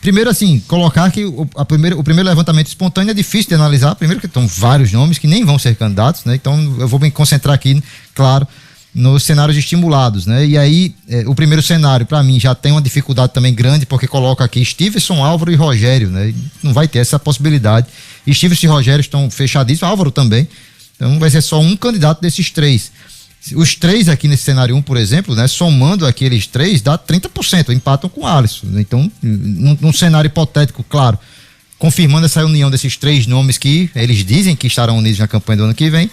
Primeiro, assim, colocar que o primeiro levantamento espontâneo é difícil de analisar. Primeiro que estão vários nomes que nem vão ser candidatos, né? Então, eu vou me concentrar aqui, claro, nos cenários estimulados, né? E aí, o primeiro cenário, para mim, já tem uma dificuldade também grande, porque coloca aqui Stevenson, Álvaro e Rogério, né? Não vai ter essa possibilidade. Stevenson e Rogério estão fechadíssimos, Álvaro também. Então, vai ser só um candidato desses três. Os três aqui nesse cenário 1, por exemplo, né, somando aqueles três, dá 30%, empatam com o Alisson. Então, num cenário hipotético, claro, confirmando essa união desses três nomes que eles dizem que estarão unidos na campanha do ano que vem,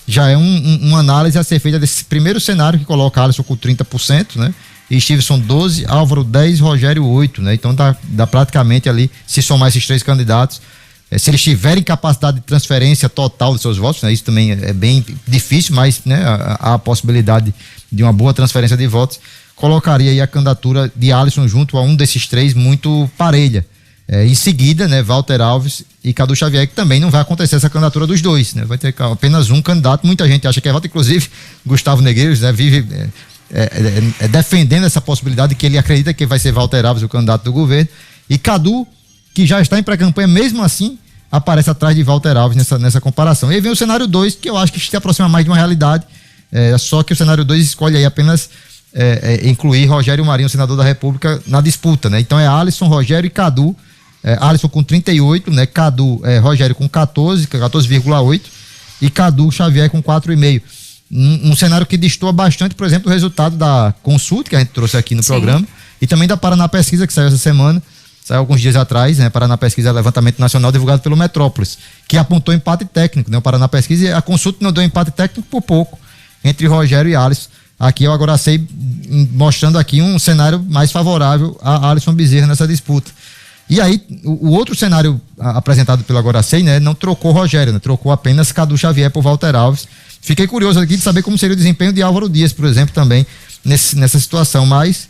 já é uma análise a ser feita desse primeiro cenário que coloca Alisson com 30%, né? E Stevenson 12%, Álvaro 10%, Rogério 8%, né? Então dá praticamente ali, se somar esses três candidatos, se eles tiverem capacidade de transferência total dos seus votos, né, isso também é bem difícil, mas, né, há a possibilidade de uma boa transferência de votos, colocaria aí a candidatura de Alisson junto a um desses três muito parelha. Em seguida, né, Walter Alves e Cadu Xavier, que também não vai acontecer essa candidatura dos dois, né, vai ter apenas um candidato. Muita gente acha que é voto, inclusive Gustavo Negreiros, né, vive defendendo essa possibilidade de que ele acredita que vai ser Walter Alves o candidato do governo, e Cadu, que já está em pré-campanha, mesmo assim aparece atrás de Walter Alves nessa comparação. E aí vem o cenário 2, que eu acho que se aproxima mais de uma realidade, só que o cenário 2 escolhe aí apenas incluir Rogério Marinho, senador da República, na disputa, né? Então é Alisson, Rogério e Cadu, Alisson com 38%, né? Rogério com 14,8% e Cadu Xavier com 4,5%. Um cenário que destoa bastante, por exemplo, o resultado da Consulta, que a gente trouxe aqui no programa, e também da Paraná Pesquisa, que saiu essa semana, saiu alguns dias atrás, né? Paraná Pesquisa é levantamento nacional divulgado pelo Metrópolis, que apontou empate técnico, né? O Paraná Pesquisa e a Consulta não deu empate técnico por pouco entre Rogério e Alisson. Aqui eu agora sei, mostrando aqui um cenário mais favorável a Alisson Bezerra nessa disputa. E aí, o outro cenário apresentado pelo Agora Sei, né? Não trocou Rogério, né? Trocou apenas Cadu Xavier por Walter Alves. Fiquei curioso aqui de saber como seria o desempenho de Álvaro Dias, por exemplo, também nessa situação, mas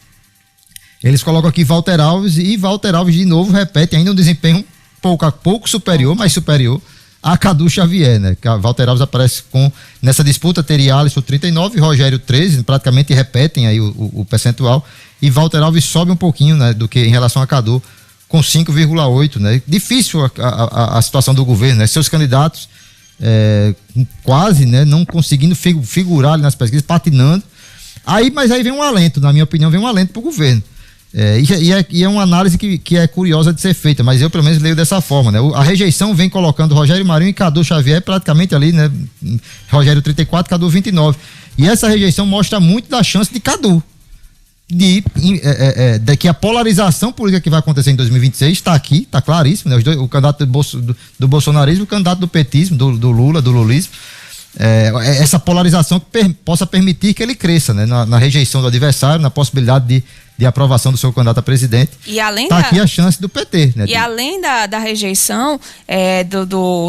eles colocam aqui Walter Alves, e Walter Alves de novo repete ainda um desempenho pouco superior, mas superior a Cadu Xavier, né? Walter Alves aparece nessa disputa, teria Alisson 39%, Rogério 13%, praticamente repetem aí o percentual, e Walter Alves sobe um pouquinho, né, do que em relação a Cadu, com 5,8%, né? Difícil a situação do governo, né? Seus candidatos quase, né, não conseguindo figurar ali nas pesquisas, patinando. Mas aí vem um alento, na minha opinião, vem um alento para o governo. E é uma análise que é curiosa de ser feita, mas eu pelo menos leio dessa forma, né? A rejeição vem colocando Rogério Marinho e Cadu Xavier praticamente ali, né? Rogério 34%, Cadu 29%. E essa rejeição mostra muito da chance de Cadu, de que a polarização política que vai acontecer em 2026 está aqui, está claríssimo, né? O candidato do bolsonarismo, o candidato do petismo, do Lula, do lulismo. Essa polarização que possa permitir que ele cresça, né? Na rejeição do adversário, na possibilidade de aprovação do seu candidato a presidente. E além aqui a chance do PT, né? E além da rejeição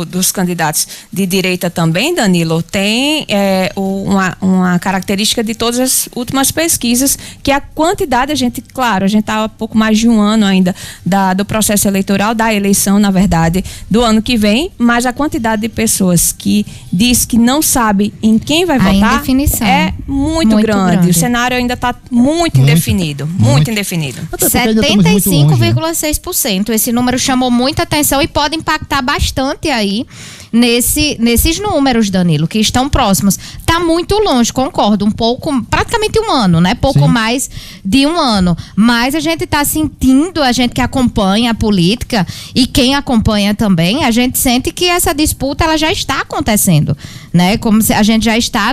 dos candidatos de direita também, Danilo, tem uma característica de todas as últimas pesquisas, que a quantidade, a gente está há pouco mais de um ano ainda do processo eleitoral, da eleição, na verdade, do ano que vem, mas a quantidade de pessoas que diz que não sabe em quem vai votar é muito grande. O cenário ainda está muito indefinido. Muito indefinido. 75,6%. Esse número chamou muita atenção e pode impactar bastante aí nesses números, Danilo, que estão próximos. Está muito longe, concordo, praticamente um ano, né? Pouco mais de um ano. Mas a gente está sentindo, a gente que acompanha a política e quem acompanha também, a gente sente que essa disputa ela já está acontecendo, né? Como se a gente já está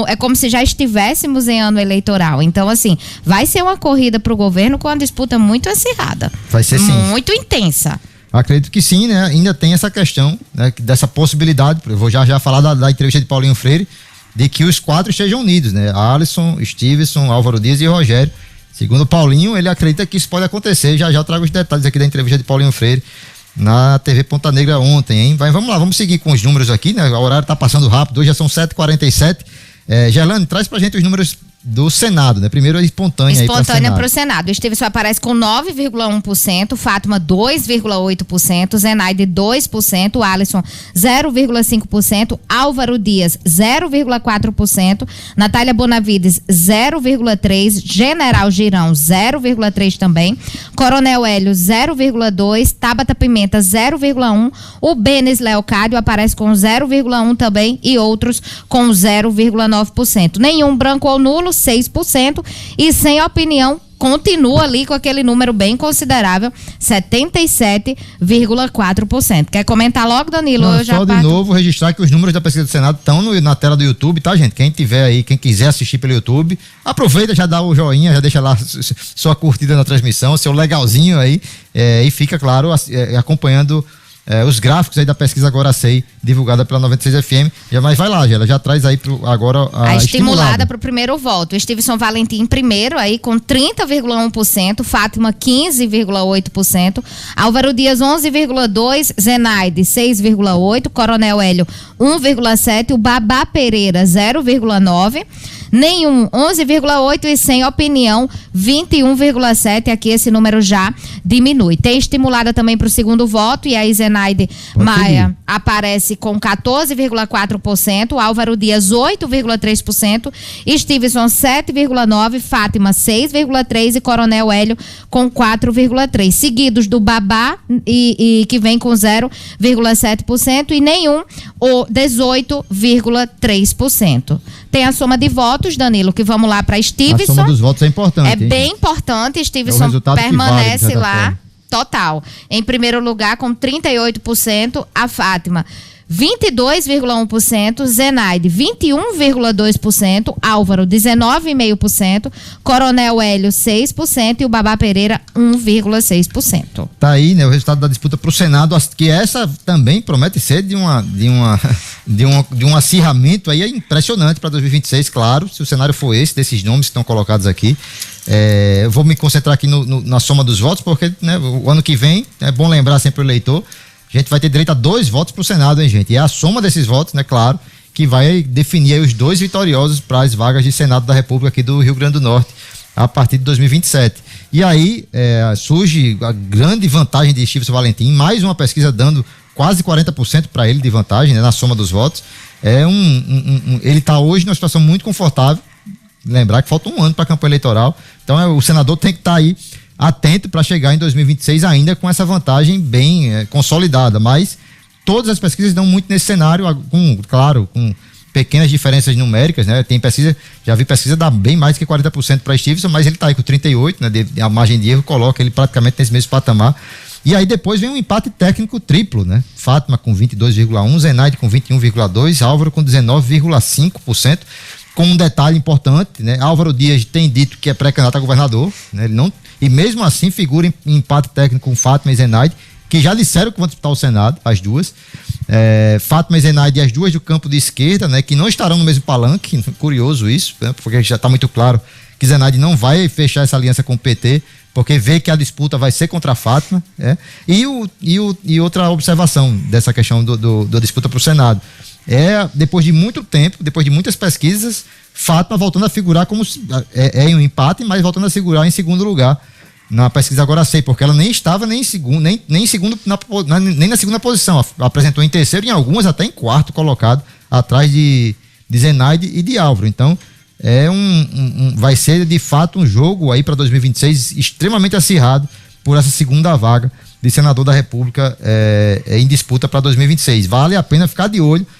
é como se já estivéssemos em ano eleitoral. Então, assim, vai ser uma corrida para o governo com uma disputa muito acirrada. Vai ser sim. Muito intensa. Acredito que sim, né? Ainda tem essa questão, né, dessa possibilidade. Eu vou já falar da entrevista de Paulinho Freire, de que os quatro estejam unidos, né? Alisson, Stevenson, Álvaro Dias e Rogério. Segundo Paulinho, ele acredita que isso pode acontecer. Já eu trago os detalhes aqui da entrevista de Paulinho Freire na TV Ponta Negra ontem, hein? Vamos lá, vamos seguir com os números aqui, né? O horário tá passando rápido, hoje já são 7h47. Gelane, traz pra gente os números do Senado, né? Primeiro a espontânea para o Senado. O Stevenson aparece com 9,1%, Fátima 2,8%, Zenaide 2%, Alisson 0,5%, Álvaro Dias 0,4%, Natália Bonavides 0,3%, General Girão 0,3% também, Coronel Hélio 0,2%, Tabata Pimenta 0,1%, o Benes Leocádio aparece com 0,1% também e outros com 0,9%. Nenhum branco ou nulo, 6%, e sem opinião continua ali com aquele número bem considerável, 77,4%. Quer comentar logo, Danilo? Não, só de novo registrar que os números da pesquisa do Senado estão na tela do YouTube, tá, gente? Quem tiver aí, quem quiser assistir pelo YouTube, aproveita, já dá o joinha, já deixa lá sua curtida na transmissão, seu legalzinho aí, e fica, claro, acompanhando os gráficos aí da pesquisa Agora Sei, divulgada pela 96 FM. Mas vai lá, Gela, já traz aí agora a estimulada para o primeiro voto. Stevenson Valentim primeiro aí com 30,1%, Fátima 15,8%, Álvaro Dias 11,2%, Zenaide 6,8%, Coronel Hélio 1,7%, o Babá Pereira 0,9%, nenhum 11,8% e sem opinião 21,7%. Aqui esse número já diminui. Tem estimulada também para o segundo voto, e aí Zenaide Maia aparece com 14,4%, Álvaro Dias 8,3%, Stevenson 7,9%, Fátima 6,3% e Coronel Hélio com 4,3%, seguidos do Babá e que vem com 0,7% e nenhum ou 18,3%. Tem a soma de votos, Danilo, que vamos lá para Stevenson. A soma dos votos é importante. É bem importante. Stevenson permanece lá, total. Em primeiro lugar, com 38%, a Fátima 22,1%, Zenaide 21,2%, Álvaro 19,5%, Coronel Hélio 6% e o Babá Pereira 1,6%. Tá aí, né, o resultado da disputa para o Senado, que essa também promete ser de um acirramento aí impressionante para 2026, claro, se o cenário for esse, desses nomes que estão colocados aqui. Eu vou me concentrar aqui na soma dos votos, porque, né, o ano que vem, é bom lembrar sempre o eleitor, a gente vai ter direito a 2 votos para o Senado, hein, gente? E é a soma desses votos, né, claro, que vai definir aí os 2 vitoriosos para as vagas de Senado da República aqui do Rio Grande do Norte a partir de 2027. E aí surge a grande vantagem de Stevenson Valentim, mais uma pesquisa dando quase 40% para ele de vantagem, né, na soma dos votos. Ele está hoje numa situação muito confortável. Lembrar que falta um ano para a campanha eleitoral, então o senador tem que estar aí atento para chegar em 2026 ainda com essa vantagem bem consolidada, mas todas as pesquisas dão muito nesse cenário, com pequenas diferenças numéricas, né? Já vi pesquisa dar bem mais que 40% para Stevenson, mas ele está aí com 38%, né? A margem de erro coloca ele praticamente nesse mesmo patamar. E aí depois vem um empate técnico triplo, né? Fátima com 22,1%, Zenaide com 21,2%, Álvaro com 19,5%. Com um detalhe importante, né? Álvaro Dias tem dito que é pré-candidato a governador, né? Ele não, e mesmo assim figura em empate técnico com Fátima e Zenaide, que já disseram que vão disputar o Senado, as duas. Fátima e Zenaide, as duas do campo de esquerda, né? Que não estarão no mesmo palanque, curioso isso, né? Porque já está muito claro que Zenaide não vai fechar essa aliança com o PT, porque vê que a disputa vai ser contra a Fátima, né? E outra observação dessa questão da disputa para o Senado. Depois de muito tempo, depois de muitas pesquisas, Fátima voltando a figurar como em um empate, mas voltando a figurar em segundo lugar na pesquisa Agora Sei, porque ela nem estava nem em segundo, nem na segunda posição, apresentou em terceiro e em algumas até em quarto colocado, atrás de Zenaide e de Álvaro. Então vai ser de fato um jogo aí para 2026 extremamente acirrado por essa segunda vaga de senador da República em disputa para 2026. Vale a pena ficar de olho